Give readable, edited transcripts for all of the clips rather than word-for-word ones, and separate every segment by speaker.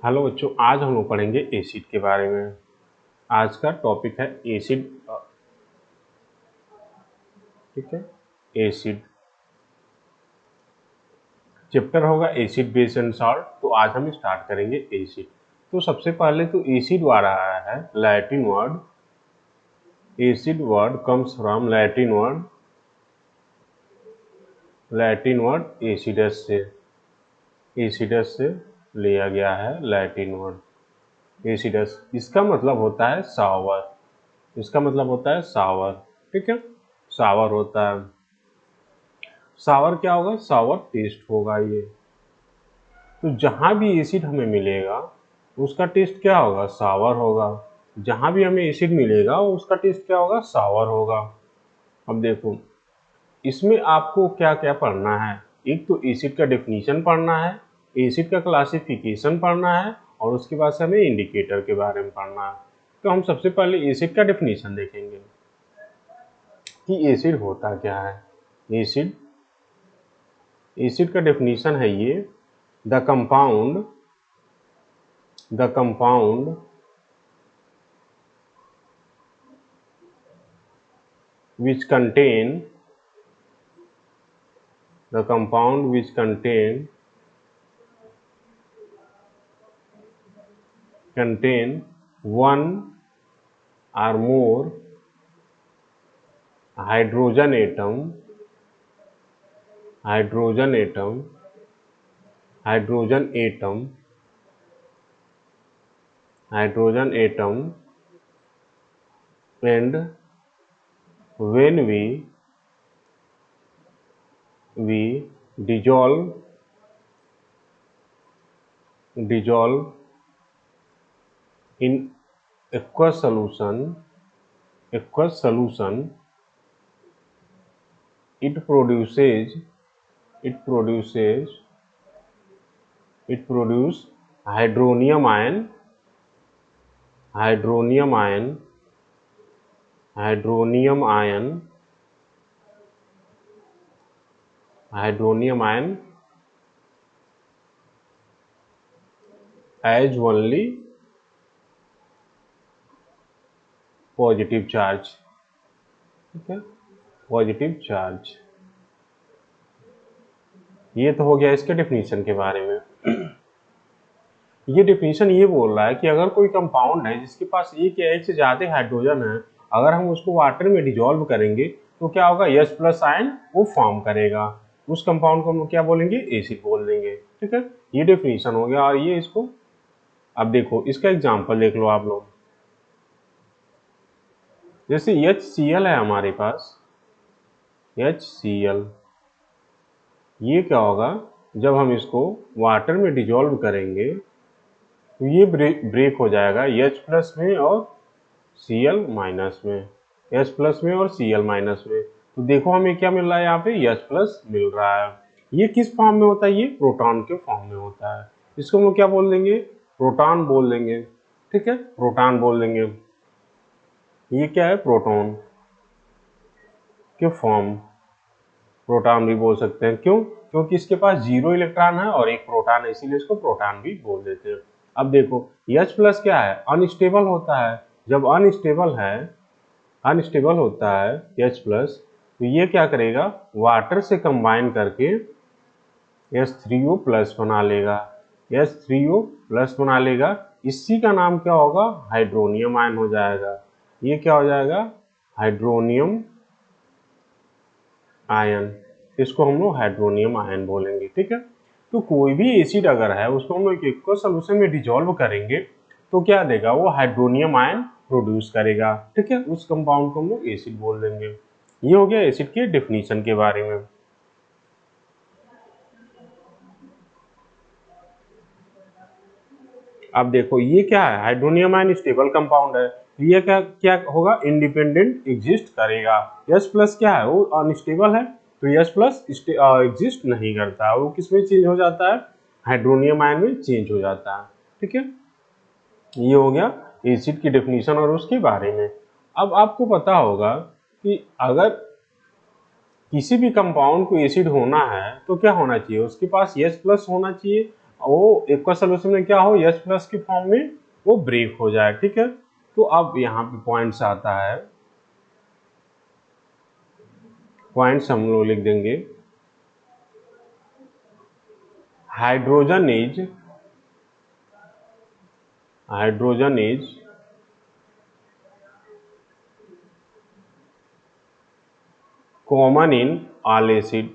Speaker 1: Hello बच्चों, आज हम लोग पढ़ेंगे एसिड के बारे में। आज का टॉपिक है एसिड। ठीक है, एसिड चैप्टर होगा एसिड बेस एंड सॉल्ट। तो आज हम स्टार्ट करेंगे एसिड। तो सबसे पहले तो एसिड आ रहा है Latin word. Acid word comes from Latin word acidus से लिया गया है लैटिन वर्ड एसिडस। इसका मतलब होता है सावर। इसका मतलब होता है सावर। ठीक है, सावर होता है। सावर क्या होगा? सावर टेस्ट होगा ये। तो जहां भी एसिड हमें मिलेगा उसका टेस्ट क्या होगा? सावर होगा। जहां भी हमें एसिड मिलेगा उसका टेस्ट क्या होगा? सावर होगा। अब देखो, इसमें आपको क्या क्या पढ़ना है। एक तो एसिड का डेफिनेशन पढ़ना है, एसिड का क्लासिफिकेशन पढ़ना है, और उसके बाद से हमें इंडिकेटर के बारे में पढ़ना है। तो हम सबसे पहले एसिड का डेफिनेशन देखेंगे कि एसिड होता क्या है। एसिड एसिड का डेफिनेशन है ये: the compound which contain the compound which contain one or more hydrogen atom hydrogen atom hydrogen atom hydrogen atom and when we dissolve in aqueous solution, it produces hydronium ion hydronium ion hydronium ion hydronium ion as only positive charge. ठीक है, positive charge. ये तो हो गया इसके definition के बारे में। ये डेफिनेशन ये बोल रहा है कि अगर कोई कंपाउंड है जिसके पास एक या एक से ज्यादा हाइड्रोजन है, अगर हम उसको वाटर में डिजोल्व करेंगे तो क्या होगा? H+ आयन वो फॉर्म करेगा। उस कंपाउंड को हम क्या बोलेंगे? एसिड बोल देंगे। ठीक है, ये डेफिनेशन हो गया। और ये इसको अब देखो, इसका एग्जांपल देख लो आप लोग। जैसे HCl है हमारे पास, HCl, ये क्या होगा? जब हम इसको वाटर में डिजोल्व करेंगे तो ये ब्रेक हो जाएगा H+ में और Cl- में, H+ में और Cl- में। तो देखो हमें क्या मिल रहा है? यहाँ पे H+ मिल रहा है। ये किस फॉर्म में होता है? ये प्रोटॉन के फॉर्म में होता है। इसको हम लोग क्या बोल देंगे? प्रोटॉन बोल देंगे। ठीक है, प्रोटॉन बोल देंगे। ये क्या है? प्रोटॉन के फॉर्म। प्रोटॉन भी बोल सकते हैं। क्यों? क्योंकि इसके पास 0 इलेक्ट्रॉन है और एक प्रोटॉन है, इसीलिए इसको प्रोटॉन भी बोल देते हैं। अब देखो, H+ क्या है? अनस्टेबल होता है। जब अनस्टेबल होता है H+, तो ये क्या करेगा? वाटर से कंबाइन करके H3O+ बना लेगा। H3O+ बना लेगा। इसी का नाम क्या होगा? हाइड्रोनियम आयन हो जाएगा। ये क्या हो जाएगा? Hydronium ion. इसको हम लोग हाइड्रोनियम आयन बोलेंगे। ठीक है, तो कोई भी एसिड अगर है उसको हम लोग एक सोल्यूशन में डिजोल्व करेंगे तो क्या देगा? वो हाइड्रोनियम आयन प्रोड्यूस करेगा। ठीक है, उस कंपाउंड को हम लोग एसिड बोल देंगे। ये हो गया एसिड के डेफिनेशन के बारे में। अब देखो, ये क्या है? हाइड्रोनियम आयन स्टेबल कंपाउंड है। ये क्या क्या होगा? इंडिपेंडेंट एग्जिस्ट करेगा। H+ क्या है? वो अनस्टेबल है, तो H+ एग्जिस्ट नहीं करता। वो किसमें चेंज हो जाता है? हाइड्रोनियम आयन में चेंज हो जाता है। ठीक है, ये हो गया एसिड की डेफिनेशन और उसके बारे में। अब आपको पता होगा कि अगर किसी भी कंपाउंड को एसिड होना है तो क्या होना चाहिए? उसके पास H+ होना चाहिए वो एक्वा सोल्यूशन में क्या हो, H प्लस के फॉर्म में वो ब्रेक हो जाए। ठीक है, तो अब यहाँ पे पॉइंट्स आता है, पॉइंट्स हम लोग लिख देंगे। Hydrogen is common in all acid,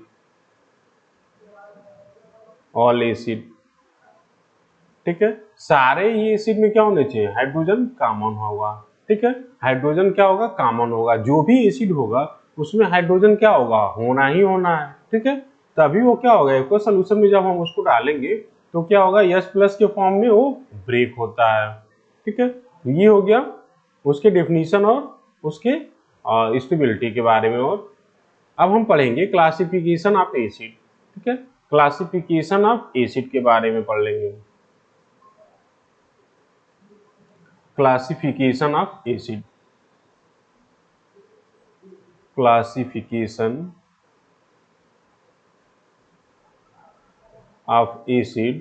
Speaker 1: ठीक है। सारे ही एसिड में क्या होने चाहिए, हाइड्रोजन कॉमन होगा। ठीक है, हाइड्रोजन क्या होगा, कॉमन होगा। जो भी एसिड होगा उसमें हाइड्रोजन क्या होगा, होना ही होना है। ठीक है, तभी वो क्या होगा, एक्वा सोल्यूशन में जब हम उसको डालेंगे तो क्या होगा, H प्लस के फॉर्म में वो ब्रेक होता है। ठीक है, ये हो गया उसके डेफिनेशन और उसके स्टेबिलिटी के बारे में। और अब हम पढ़ेंगे क्लासिफिकेशन ऑफ एसिड। ठीक है, क्लासिफिकेशन ऑफ एसिड के बारे में पढ़ लेंगे। Classification of acid, classification of acid,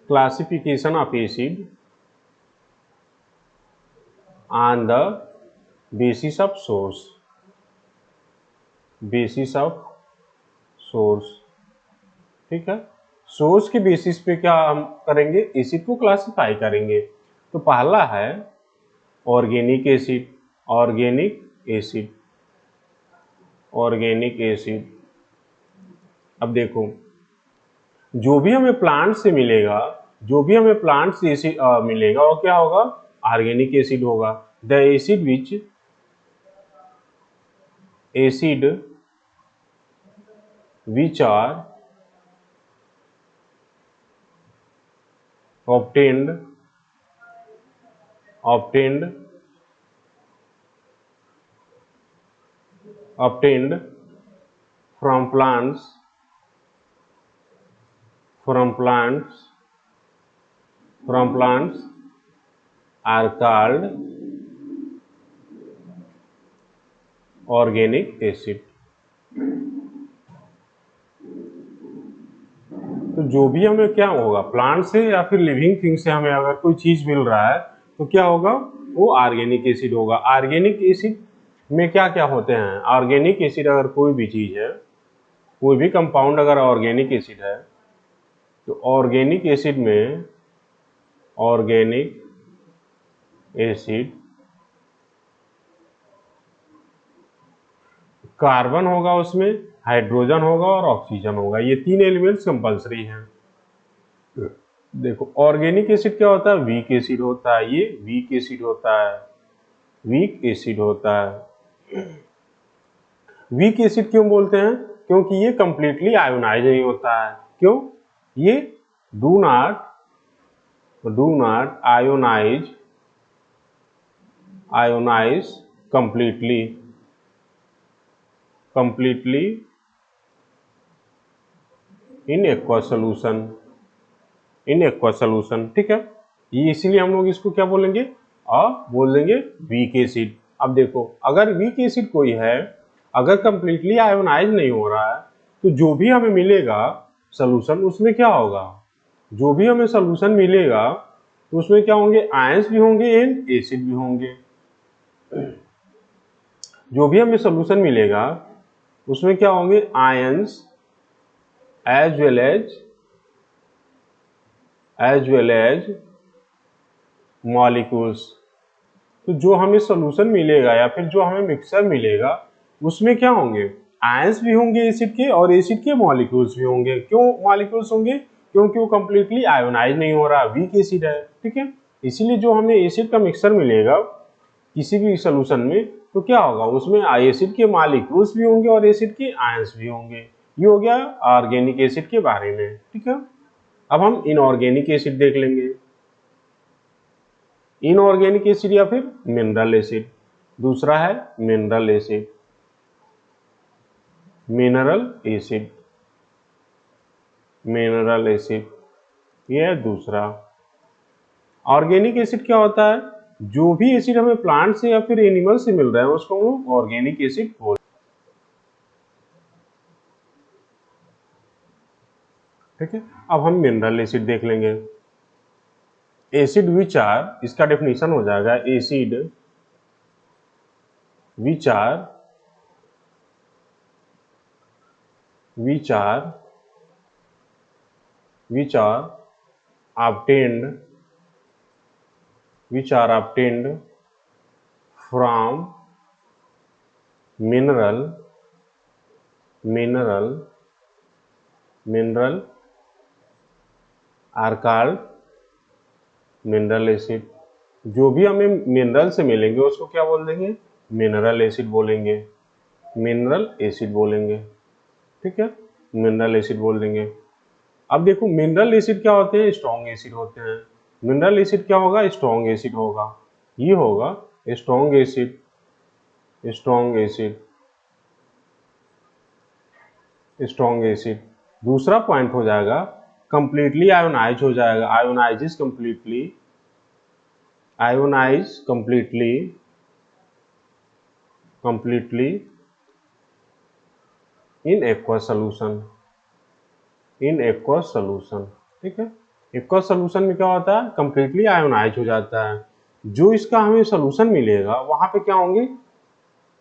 Speaker 1: classification of acid on the basis of source, ठीक है। सोर्स के बेसिस पे क्या हम करेंगे, एसिड को क्लासिफाई करेंगे। तो पहला है ऑर्गेनिक एसिड, ऑर्गेनिक एसिड। अब देखो, जो भी हमें प्लांट से मिलेगा, मिलेगा वो क्या होगा, ऑर्गेनिक एसिड होगा। The acid which are obtained from plants are called organic acid। तो जो भी हमें क्या होगा, प्लांट से या फिर लिविंग थिंग से हमें अगर कोई चीज मिल रहा है तो क्या होगा, वो ऑर्गेनिक एसिड होगा। ऑर्गेनिक एसिड में क्या क्या होते हैं, ऑर्गेनिक एसिड अगर कोई भी चीज है, कोई भी कंपाउंड अगर ऑर्गेनिक एसिड है, तो ऑर्गेनिक एसिड में कार्बन होगा, उसमें हाइड्रोजन होगा और ऑक्सीजन होगा। ये तीन एलिमेंट्स कंपलसरी हैं। देखो, ऑर्गेनिक एसिड क्या होता है, वीक एसिड होता है। ये वीक एसिड होता है। वीक एसिड क्यों बोलते हैं, क्योंकि ये कंप्लीटली आयोनाइज नहीं होता है। क्यों, ये do not ionize completely in aqua solution। ठीक है, ये इसीलिए हम लोग इसको क्या बोलेंगे, बोल देंगे वीक एसिड। अब देखो, अगर वीक एसिड कोई है, अगर कंप्लीटली आयोनाइज नहीं हो रहा है, तो जो भी हमें मिलेगा सोल्यूशन, उसमें क्या होगा, जो भी हमें सोल्यूशन मिलेगा तो उसमें क्या होंगे, आयंस भी होंगे एंड एसिड भी होंगे। जो भी हमें सोल्यूशन मिलेगा उसमें क्या होंगे, ions as well as molecules. तो जो हमें सोल्यूशन मिलेगा या फिर जो हमें मिक्सचर मिलेगा उसमें क्या होंगे, आयंस भी होंगे एसिड के और एसिड के मॉलिक्यूल्स भी होंगे। क्यों मॉलिक्यूल्स होंगे, क्योंकि वो कंप्लीटली आयोनाइज नहीं हो रहा, वीक एसिड है। ठीक है, इसीलिए जो हमें एसिड का मिक्सचर मिलेगा किसी भी सोल्यूशन में, तो क्या होगा, उसमें एसिड के मॉलिक्यूल्स भी होंगे और एसिड के आयंस भी होंगे। ये हो गया ऑर्गेनिक एसिड के बारे में। ठीक है, अब हम इनऑर्गेनिक एसिड देख लेंगे। इनऑर्गेनिक एसिड या फिर मिनरल एसिड, दूसरा है मिनरल एसिड। ये है दूसरा। ऑर्गेनिक एसिड क्या होता है? जो भी एसिड हमें प्लांट से या फिर एनिमल से मिल रहा है उसको हम लोग ऑर्गेनिक एसिड बोलते हैं। ठीक है, अब हम मिनरल एसिड देख लेंगे। एसिड विच आर, इसका डेफिनेशन हो जाएगा acid which are which are which are obtained from mineral are called mineral acid. जो भी हमें मिनरल से मिलेंगे उसको क्या बोल देंगे? मिनरल एसिड बोलेंगे, मिनरल एसिड बोलेंगे। ठीक है, मिनरल एसिड बोल देंगे। अब देखो मिनरल एसिड क्या होते हैं? स्ट्रॉन्ग एसिड होते हैं। मिनरल एसिड क्या होगा? स्ट्रॉन्ग एसिड होगा। ये होगा strong acid, strong acid, strong acid. दूसरा पॉइंट हो जाएगा कंप्लीटली आयोनाइज हो जाएगा। Ionize completely, ionize completely, completely in aqueous solution, in aqueous solution. ठीक है, एक्वस सॉल्यूशन में क्या होता है? कंप्लीटली आयोनाइज हो जाता है। जो इसका हमें सॉल्यूशन मिलेगा वहां पे क्या होंगे?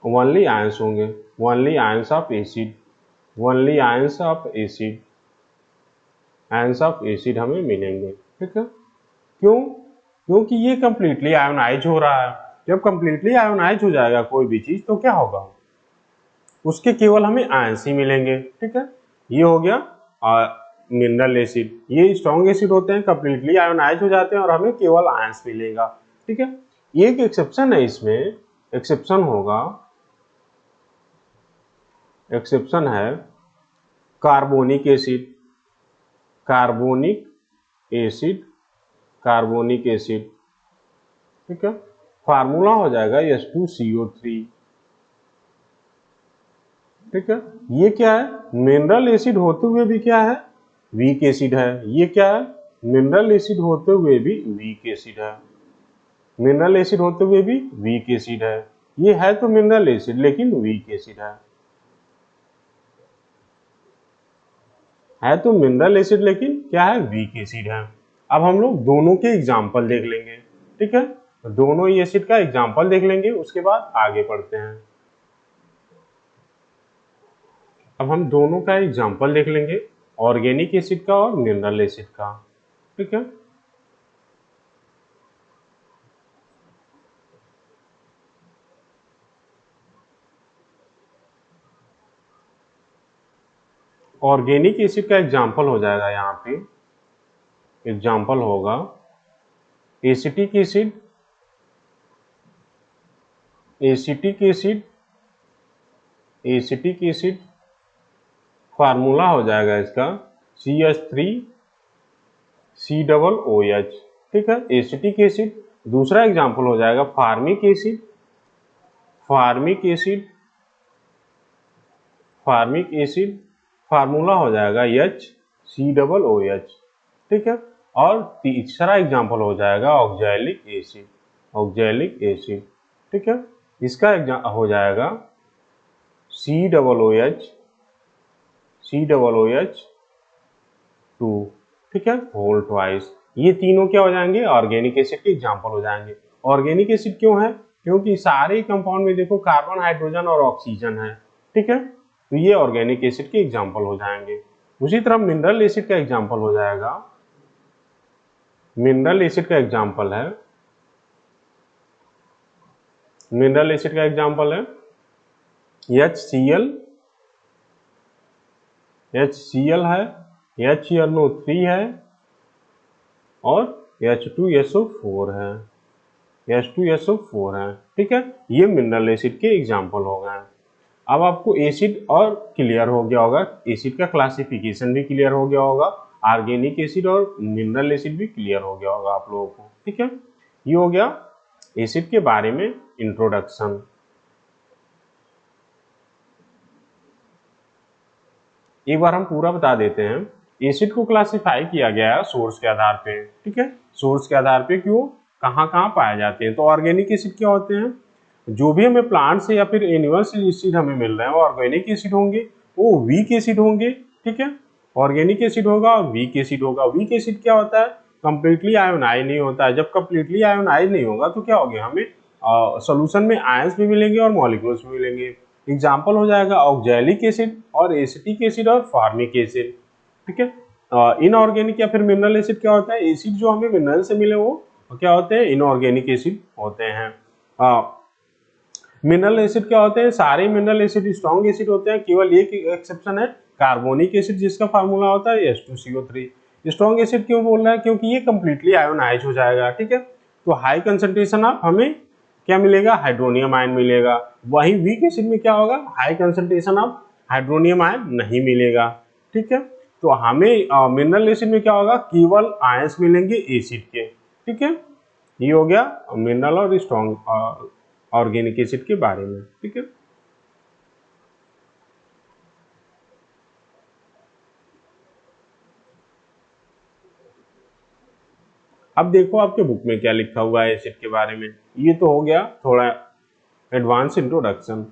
Speaker 1: ओनली आयंस होंगे, only ions of acid, only ions of acid, ions of acid हमें मिलेंगे। ठीक है, क्यों? क्योंकि ये कंप्लीटली आयोनाइज हो रहा है। जब कंप्लीटली आयोनाइज हो जाएगा कोई भी चीज तो क्या होगा? उसके केवल हमें आयंस ही मिलेंगे। ठीक है, ये हो गया मिनरल एसिड। ये स्ट्रॉन्ग एसिड होते हैं, कंप्लीटली आयोनाइज हो जाते हैं और हमें केवल आयंस मिलेगा। ठीक है, एक एक्सेप्शन है इसमें, एक्सेप्शन होगा, एक्सेप्शन है carbonic acid, carbonic acid, carbonic acid. ठीक है, फार्मूला हो जाएगा H2CO3। ठीक है, ये क्या है? मिनरल एसिड होते हुए भी क्या है? वीक एसिड है। ये क्या है? मिनरल एसिड होते हुए भी वीक एसिड है। मिनरल एसिड होते हुए भी वीक एसिड है। ये है तो मिनरल एसिड लेकिन वीक एसिड है तो मिनरल एसिड लेकिन क्या है? वीक एसिड है। अब हम लोग दोनों के एग्जाम्पल देख लेंगे। ठीक है, दोनों ही एसिड का एग्जाम्पल देख लेंगे, उसके बाद आगे बढ़ते हैं। अब हम दोनों का एग्जाम्पल देख लेंगे, ऑर्गेनिक एसिड का और मिनरल एसिड का। ठीक है, ऑर्गेनिक एसिड का एग्जाम्पल हो जाएगा यहाँ पे, एग्जाम्पल होगा acetic acid, acetic acid, acetic acid. Formula हो जाएगा इसका CH3COOH। ठीक है, एसिटिक एसिड। दूसरा एग्जाम्पल हो जाएगा formic acid, formic acid, formic acid. Formula हो जाएगा HCOOH। ठीक है, और तीसरा एग्जाम्पल हो जाएगा ऑक्जेलिक एसिड, ऑक्जेलिक एसिड। ठीक है, इसका हो जाएगा COOH, COOH2। ठीक है, होल ट्वाइस। ये तीनों क्या हो जाएंगे? ऑर्गेनिक एसिड के एग्जाम्पल हो जाएंगे। ऑर्गेनिक एसिड क्यों है? क्योंकि सारे कंपाउंड में देखो कार्बन, हाइड्रोजन और ऑक्सीजन है। ठीक है, तो ये ऑर्गेनिक एसिड के एग्जाम्पल हो जाएंगे। उसी तरह मिनरल एसिड का एग्जाम्पल हो जाएगा, मिनरल एसिड का एग्जाम्पल है, मिनरल एसिड का एग्जाम्पल है HCl, HCl है, HNO3 है और H2SO4 है, H2SO4 है। ठीक है, ये मिनरल एसिड के एग्जाम्पल हो गए। अब आपको एसिड और क्लियर हो गया होगा, एसिड का क्लासिफिकेशन भी क्लियर हो गया होगा, ऑर्गेनिक एसिड और मिनरल एसिड भी क्लियर हो गया होगा आप लोगों को। ठीक है, ये हो गया एसिड के बारे में इंट्रोडक्शन। एक बार हम पूरा बता देते हैं। एसिड को क्लासिफाई किया गया है सोर्स के आधार पे, ठीक है, सोर्स के आधार पे कि वो कहाँ कहाँ पाए जाते हैं। तो ऑर्गेनिक एसिड क्या होते हैं, जो भी हमें प्लांट से या फिर एनिमल से एसिड हमें मिल रहे हैं वो ऑर्गेनिक एसिड होंगे, वो वीक एसिड होंगे, ठीक है, ऑर्गेनिक एसिड होगा और वीक एसिड होगा। वीक एसिड क्या होता है, कंप्लीटली आयोनाइज नहीं होता है। जब कंप्लीटली आयोनाइज नहीं होगा तो क्या होगा, हमें सोल्यूशन में आयंस भी मिलेंगे और मॉलिक्यूल्स भी मिलेंगे। एग्जाम्पल हो जाएगा ऑक्जेलिक एसिड और एसिटिक एसिड और फार्मिक एसिड, ठीक है। इनऑर्गेनिक या फिर मिनरल एसिड क्या होता है, एसिड जो हमें मिनरल से मिले वो क्या होते हैं, इनऑर्गेनिक एसिड होते हैं। मिनरल एसिड क्या होते हैं, सारे मिनरल एसिड स्ट्रॉन्ग एसिड होते हैं, केवल एक एक्सेप्शन है कार्बोनिक एसिड जिसका फार्मूला होता है H2CO3। स्ट्रॉन्ग एसिड क्यों बोल रहा है, क्योंकि ये कंप्लीटली आयोनाइज हो जाएगा, ठीक है। तो हाई कंसंट्रेशन ऑफ हमें क्या मिलेगा, हाइड्रोनियम आयन मिलेगा। वही वीक एसिड में क्या होगा, high concentration of hydronium ion नहीं मिलेगा, ठीक है। तो हमें मिनरल एसिड में क्या होगा, केवल आयंस मिलेंगे एसिड के, ठीक है। ये हो गया मिनरल और स्ट्रॉन्ग ऑर्गेनिक एसिड के बारे में, ठीक है। अब देखो आपके बुक में क्या लिखा हुआ है एसिड के बारे में। ये तो हो गया थोड़ा advance introduction.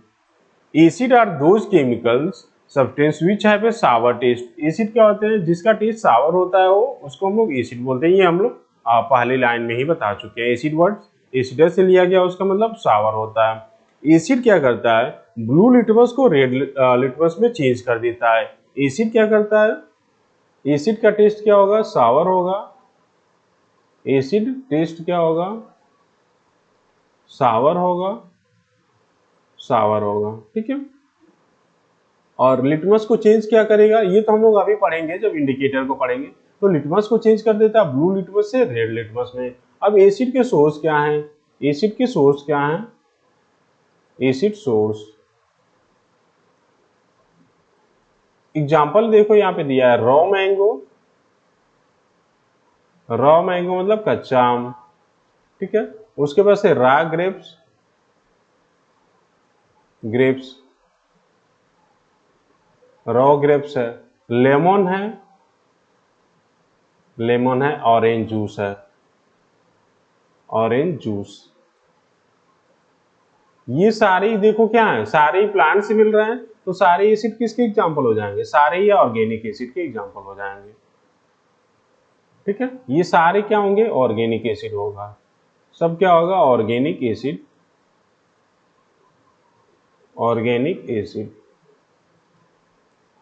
Speaker 1: Acid are those chemicals substance which have a sour taste. Acid क्या होते हैं, जिसका टेस्ट सावर होता है वो उसको हम लोग एसिड बोलते हैं। ये हम लोग पहली लाइन में ही बता चुके हैं। एसिड वर्ड एसिडस से लिया गया, उसका मतलब सावर होता है। एसिड क्या करता है, ब्लू लिटमस को रेड लिटमस में चेंज कर देता है। एसिड क्या करता है, एसिड का टेस्ट क्या होगा, सावर होगा। एसिड टेस्ट क्या होगा, सावर होगा, सावर होगा, ठीक है। और लिटमस को चेंज क्या करेगा, ये तो हम लोग अभी पढ़ेंगे जब इंडिकेटर को पढ़ेंगे। तो लिटमस को चेंज कर देता है ब्लू लिटमस से रेड लिटमस में। अब एसिड के सोर्स क्या हैं, एसिड के सोर्स क्या हैं, एसिड सोर्स एग्जांपल देखो यहाँ पे दिया है, रॉ मैंगो। रॉ मैंगो मतलब कच्चा आम, ठीक है। उसके बाद से रा ग्रेप्स, ग्रेप्स रॉ ग्रेप्स है। लेमन है, लेमन है। ऑरेंज जूस है, ऑरेंज जूस। ये सारे देखो क्या है, सारे प्लांट से मिल रहे हैं, तो सारे एसिड किसके एग्जांपल हो जाएंगे, सारे ही ऑर्गेनिक एसिड के एग्जांपल हो जाएंगे, ठीक है। ये सारे क्या होंगे, ऑर्गेनिक एसिड होगा, सब क्या होगा, organic acid, organic acid.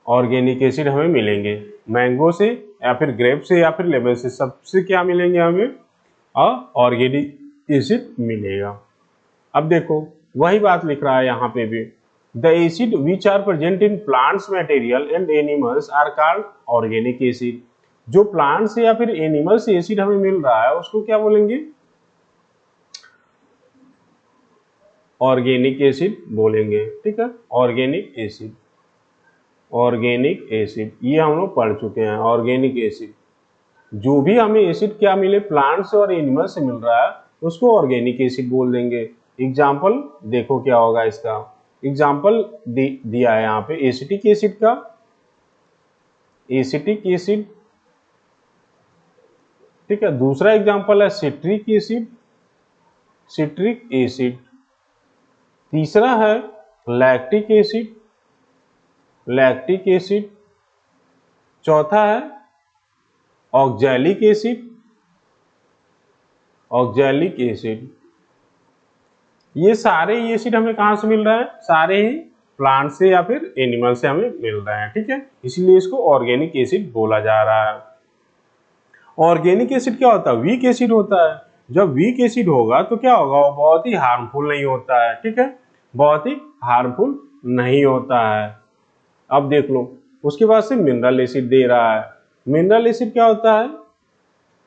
Speaker 1: Organic acid हमें मिलेंगे मैंगो से या फिर ग्रेप से या फिर लेमन से, सबसे क्या मिलेंगे हमें, ऑर्गेनिक एसिड मिलेगा। अब देखो वही बात लिख रहा है यहाँ पे भी, the acid which are present in plants material and animals are called organic acid. जो प्लांट से या फिर एनिमल से एसिड हमें मिल रहा है उसको क्या बोलेंगे, ऑर्गेनिक एसिड बोलेंगे, ठीक है। ऑर्गेनिक एसिड, ऑर्गेनिक एसिड ये हम लोग पढ़ चुके हैं। ऑर्गेनिक एसिड जो भी हमें एसिड क्या मिले प्लांट से और एनिमल से मिल रहा है उसको ऑर्गेनिक एसिड बोल देंगे। एग्जाम्पल देखो क्या होगा इसका, एग्जाम्पल दिया है यहाँ पे एसिटिक एसिड का, एसिटिक एसिड, ठीक है। दूसरा एग्जाम्पल है सिट्रिक एसिड, सिट्रिक एसिड। तीसरा है लैक्टिक एसिड, लैक्टिक एसिड। चौथा है ऑक्जेलिक एसिड, ऑक्जेलिक एसिड। ये सारे एसिड हमें कहां से मिल रहा है, सारे ही प्लांट से या फिर एनिमल से हमें मिल रहे हैं, ठीक है। इसलिए इसको ऑर्गेनिक एसिड बोला जा रहा है। ऑर्गेनिक एसिड क्या होता है, वीक एसिड होता है। जब वीक एसिड होगा तो क्या होगा, वो बहुत ही हार्मफुल नहीं होता है, ठीक है, बहुत ही हार्मफुल नहीं होता है। अब देख लो उसके बाद से मिनरल एसिड दे रहा है। मिनरल एसिड क्या होता है,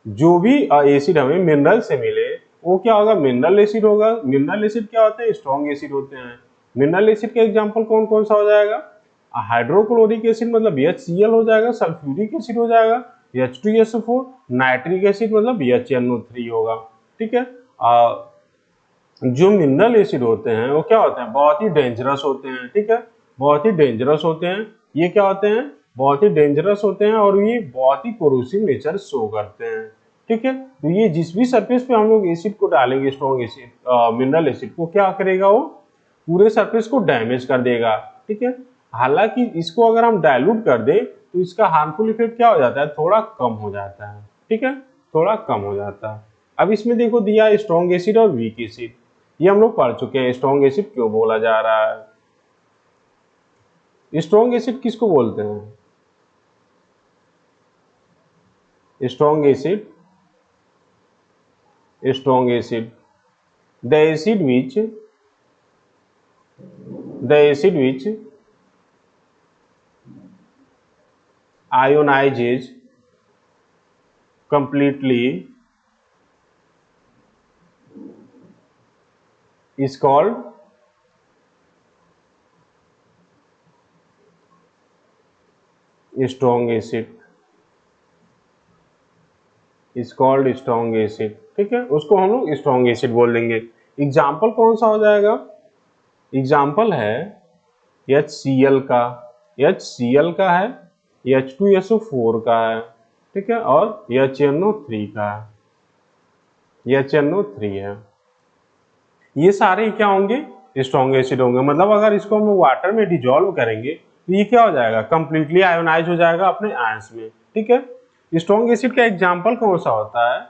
Speaker 1: जो भी एसिड हमें मिनरल से मिले वो क्या होगा, मिनरल एसिड होगा। मिनरल एसिड क्या होते हैं, स्ट्रॉन्ग एसिड होते हैं। मिनरल एसिड का एग्जांपल कौन कौन सा हो जाएगा, हाइड्रोक्लोरिक एसिड मतलब HCl हो जाएगा, सल्फ्यूरिक एसिड हो जाएगा H2SO4, नाइट्रिक एसिड मतलब HNO3 होगा, ठीक है। जो मिनरल एसिड होते हैं वो क्या होते हैं, बहुत ही डेंजरस होते हैं, ठीक है, बहुत ही डेंजरस होते हैं। ये क्या होते हैं, बहुत ही डेंजरस होते हैं और ये बहुत ही कोरोसिव नेचर शो करते हैं। ठीक है, तो ये जिस भी सरफेस पे हम लोग एसिड को डालेंगे, स्ट्रॉन्ग एसिड मिनरल एसिड को, क्या करेगा वो पूरे सरफेस को डैमेज कर देगा। ठीक है, हालांकि इसको अगर हम डाइल्यूट कर दें तो इसका हार्मफुल इफेक्ट क्या हो जाता है, थोड़ा कम हो जाता है। ठीक है, थोड़ा कम हो जाता है। अब इसमें देखो दिया स्ट्रॉन्ग एसिड और वीक एसिड, ये हम लोग पढ़ चुके हैं स्ट्रॉन्ग एसिड क्यों बोला जा रहा है। स्ट्रॉन्ग एसिड किसको बोलते हैं? Strong acid, strong acid, the acid which the acid which ionizes completely is called strong acid, is called strong acid। ठीक है, उसको हम लोग स्ट्रॉन्ग एसिड बोल देंगे। एग्जाम्पल कौन सा हो जाएगा? एग्जाम्पल है HCl का, HCl का है, H2SO4 का है, ठीक है, और HNO3 का है, HNO3 है। ये सारे क्या होंगे? स्ट्रॉन्ग एसिड होंगे। मतलब अगर इसको हम वाटर में डिजोल्व करेंगे तो ये क्या हो जाएगा, कंप्लीटली आयोनाइज हो जाएगा अपने आयंस में। ठीक है, स्ट्रॉन्ग एसिड का एग्जाम्पल कौन सा होता है?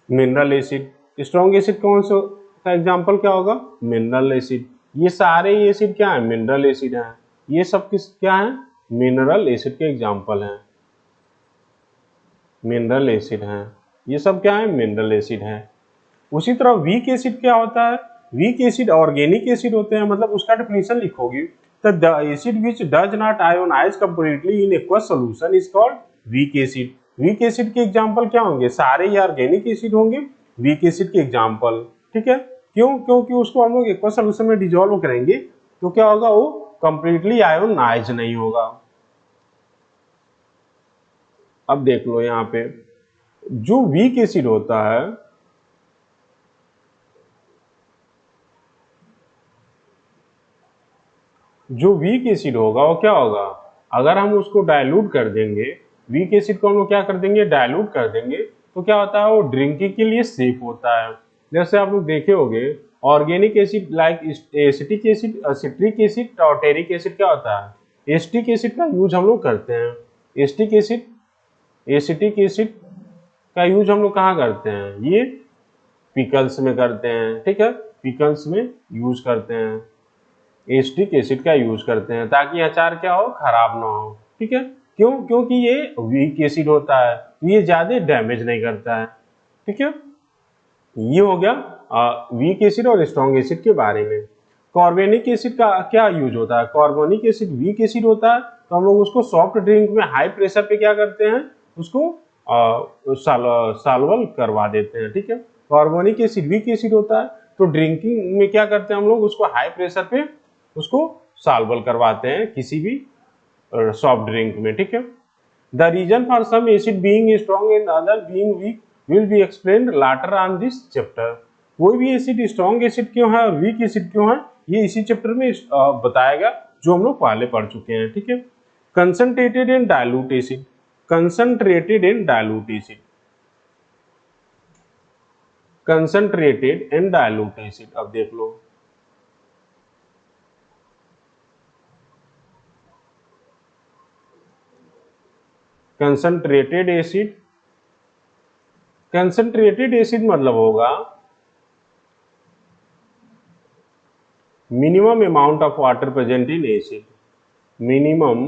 Speaker 1: Mineral acid. स्ट्रॉन्ग एसिड कौन सा का एग्जाम्पल क्या होगा? Mineral acid. ये सारे एसिड क्या है? मिनरल एसिड हैं। ये सब किस क्या है? मिनरल एसिड के एग्जाम्पल हैं, मिनरल एसिड हैं। ये सब क्या है? मिनरल एसिड हैं। उसी तरह वीक एसिड क्या होता है? वीक एसिड ऑर्गेनिक एसिड होते हैं। मतलब उसका डेफिनेशन लिखोगे तो the acid which does not ionize completely in aqueous solution is called weak acid. Weak acid के एग्जांपल क्या होंगे? सारे ये ऑर्गेनिक एसिड होंगे वीक एसिड के एग्जांपल। ठीक है, क्यों? क्योंकि उसको हम लोग एक्वस सॉल्यूशन में डिसॉल्व करेंगे तो क्या होगा, वो कंप्लीटली आयोनाइज नहीं होगा। अब देख लो यहाँ पे जो वीक एसिड होता है, जो वीक एसिड होगा वो क्या होगा, अगर हम उसको डाइल्यूट कर देंगे, वीक एसिड को हम लोग क्या कर देंगे, डाइल्यूट कर देंगे, तो क्या होता है, वो ड्रिंकिंग के लिए सेफ होता है। जैसे आप लोग देखे होंगे organic acid like acetic acid, citric acid और टेरिक एसिड क्या होता है, एसिटिक एसिड का यूज हम लोग करते हैं। एसिटिक एसिड, एसिटिक एसिड का यूज हम लोग कहाँ करते हैं, ये पिकल्स में करते हैं। ठीक है, पिकल्स में यूज करते हैं, एसिटिक एसिड का यूज करते हैं ताकि अचार क्या हो, खराब ना हो। ठीक है, क्यों? क्योंकि ये वीक एसिड होता है, ये ज्यादा डैमेज नहीं करता है। ठीक है, ये हो गया वीक एसिड और स्ट्रॉन्ग एसिड के बारे में। कार्बोनिक एसिड का क्या यूज होता है? कार्बोनिक एसिड वीक एसिड होता है, तो हम लोग उसको सॉफ्ट ड्रिंक में हाई प्रेशर पे क्या करते हैं, उसको सॉल्वल करवा देते हैं। ठीक है, कार्बोनिक एसिड वीक एसिड होता है, तो ड्रिंकिंग में क्या करते हैं हम लोग, उसको हाई प्रेशर पे उसको सॉल्वल करवाते हैं किसी भी सॉफ्ट ड्रिंक में। ठीक है, the reason for some acid being strong and other being weak will be explained later on this chapter. कोई भी एसिड स्ट्रॉन्ग एसिड क्यों है और वीक एसिड क्यों है, ये इसी चैप्टर में बताएगा जो हम लोग पहले पढ़ चुके हैं। ठीक है, concentrated and dilute acid, concentrated and dilute acid, concentrated and dilute acid. अब देख लो कंसंट्रेटेड एसिड, कंसंट्रेटेड एसिड मतलब होगा minimum amount of water present in acid, minimum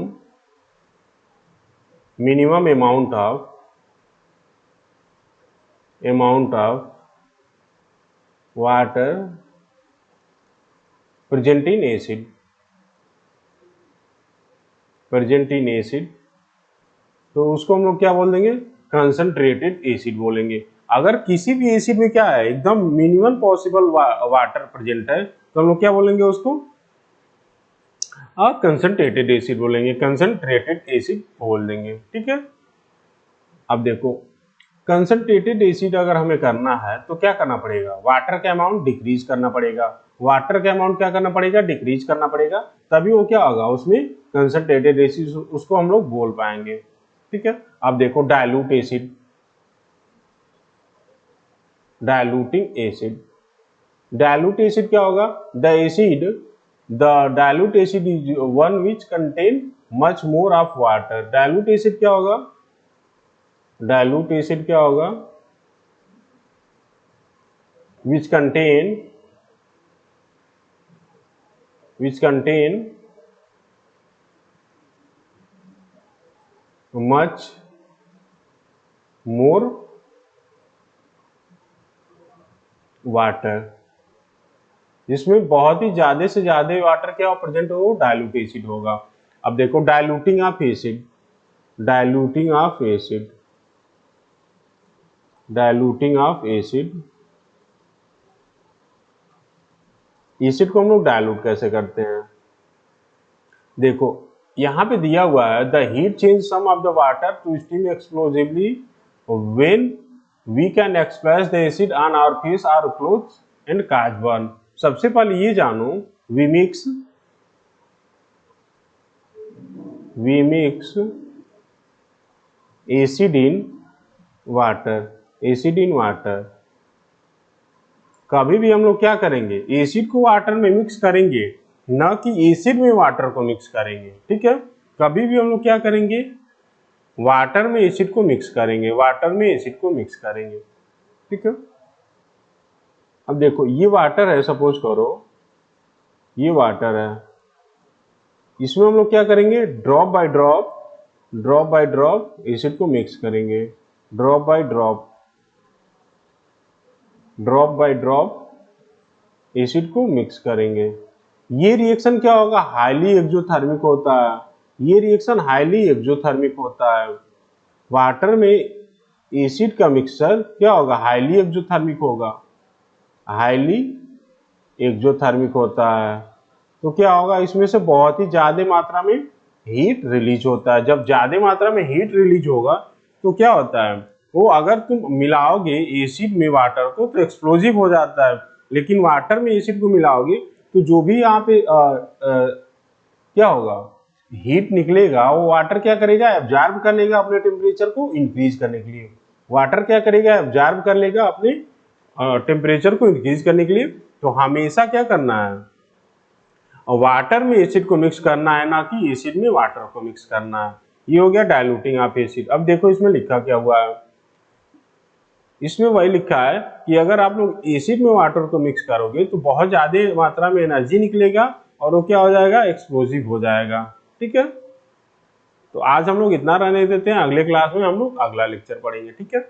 Speaker 1: amount of water present in acid, present in acid, तो उसको हम लोग क्या बोल देंगे, कंसंट्रेटेड एसिड बोलेंगे। अगर किसी भी एसिड में क्या है, एकदम मिनिमम पॉसिबल वाटर प्रेजेंट है, तो हम लोग क्या बोलेंगे उसको, कंसंट्रेटेड एसिड बोलेंगे, कंसंट्रेटेड एसिड बोल देंगे। ठीक है, अब देखो कंसंट्रेटेड एसिड अगर हमें करना है तो क्या करना पड़ेगा, वाटर का अमाउंट डिक्रीज करना पड़ेगा, वाटर का अमाउंट क्या करना पड़ेगा, डिक्रीज करना पड़ेगा, तभी वो क्या होगा, उसमें कंसंट्रेटेड एसिड उसको हम लोग बोल पाएंगे। ठीक है, अब देखो dilute acid, diluting acid, dilute acid क्या होगा, the dilute acid is one which contain much more of water. Dilute acid क्या होगा, डायलूट एसिड क्या होगा, which contain much more water, जिसमें बहुत ही ज्यादा से ज्यादा वाटर क्या प्रेजेंट हो, डायलूट एसिड होगा। अब देखो diluting of acid, diluting of acid, diluting of acid, acid को हम लोग डायलूट कैसे करते हैं, देखो यहाँ पे दिया हुआ है the heat change some of the water to steam explosively when we can express the acid on our face our clothes and cause burn. सबसे पहले ये जानो, we mix acid in water, acid in water. कभी भी हम लोग क्या करेंगे, एसिड को वाटर में मिक्स करेंगे, न कि एसिड में वाटर को मिक्स करेंगे। ठीक है, कभी भी हम लोग क्या करेंगे, वाटर में एसिड को मिक्स करेंगे, वाटर में एसिड को मिक्स करेंगे। ठीक है, अब देखो ये वाटर है, सपोज करो ये वाटर है, इसमें हम लोग क्या करेंगे, ड्रॉप बाय ड्रॉप एसिड को मिक्स करेंगे, ड्रॉप बाय ड्रॉप एसिड को मिक्स करेंगे। ये रिएक्शन क्या होगा, हाईली एक्सोथर्मिक होता है, ये रिएक्शन हाईली एक्सोथर्मिक होता है। वाटर में एसिड का मिक्सचर क्या होगा, हाईली एक्सोथर्मिक होगा, हाईली एक्सोथर्मिक होता है। तो क्या होगा, इसमें से बहुत ही ज्यादा मात्रा में हीट रिलीज होता है। जब ज्यादा मात्रा में हीट रिलीज होगा तो क्या होता है, वो अगर तुम मिलाओगे एसिड में वाटर को तो एक्सप्लोजिव हो जाता है, लेकिन वाटर में एसिड को मिलाओगे तो जो भी यहाँ पे क्या होगा, हीट निकलेगा, वो वाटर क्या करेगा, एब्जॉर्ब कर लेगा अपने टेम्परेचर को इंक्रीज करने के लिए। वाटर क्या करेगा, एब्जॉर्ब कर लेगा अपने टेम्परेचर को इंक्रीज करने के लिए। तो हमेशा क्या करना है, वाटर में एसिड को मिक्स करना है, ना कि एसिड में वाटर को मिक्स करना है। ये हो गया डायलूटिंग ऑफ एसिड। अब देखो इसमें लिखा क्या हुआ है, इसमें वही लिखा है कि अगर आप लोग एसिड में वाटर को मिक्स करोगे तो बहुत ज्यादा मात्रा में एनर्जी निकलेगा और वो क्या हो जाएगा, एक्सप्लोजिव हो जाएगा। ठीक है, तो आज हम लोग इतना रहने देते हैं, अगले क्लास में हम लोग अगला लेक्चर पढ़ेंगे। ठीक है।